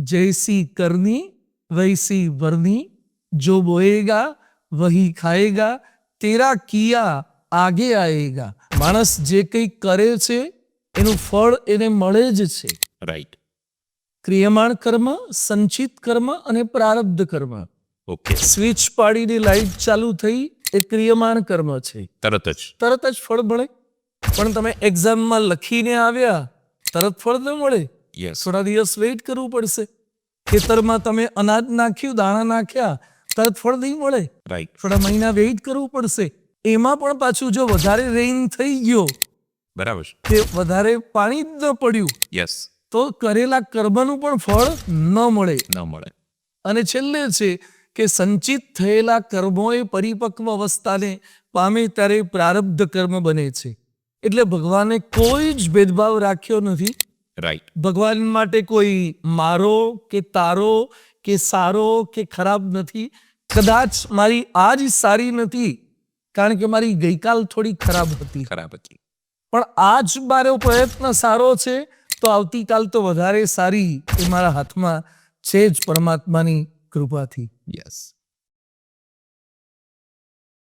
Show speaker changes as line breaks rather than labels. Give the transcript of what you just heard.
जैसी करनी वैसी भरनी, जो बोएगा वही खाएगा, तेरा किया आगे आएगा. માણસ જે કંઈ કરે છે એનું ફળ એને મળે જ છે.
રાઈટ.
ક્રિયમાણ કર્મ, સંચિત કર્મ અને પ્રારબ્ધ કર્મ.
ઓકે.
સ્વિચ પાડીને લાઈટ ચાલુ થઈ એ ક્રિયમાણ કર્મ છે.
તરત જ
ફળ મળે. પણ તમે એક્ઝામમાં લખીને આવ્યા તરત ફળ ન મળે.
યસ.
થોડા દિવસ વેઇટ કરવું પડશે. ખેતરમાં તમે અનાજ નાખ્યું, દાણા નાખ્યા, તરત ફળ નહીં મળે.
રાઈટ.
થોડા મહિના વેઇટ કરવું પડશે. એમાં પણ પાછું જો વધારે રેઇન થઈ ગયો,
બરાબર છે.
કે વધારે પાણી જ ન પડ્યું,
યસ.
તો કરેલા કર્મનું પણ ફળ ન મળે. અને છેલ્લે છે કે સંચિત થયેલા કર્મો એ પરિપક્વ અવસ્થાને પામે ત્યારે પ્રારબ્ધ કર્મ બને છે. એટલે ભગવાને કોઈ જ ભેદભાવ રાખ્યો નથી.
રાઈટ.
ભગવાન માટે કોઈ મારો કે તારો કે સારો કે ખરાબ નથી. કદાચ મારી આજ સારી નથી કારણ કે મારી ગઈકાલ થોડી ખરાબ હતી, પણ આજ મારો પ્રયત્ન સારો છે તો આવતીકાલ તો વધારે સારી એ મારા હાથમાં છે જ પરમાત્માની કૃપાથી.
યસ.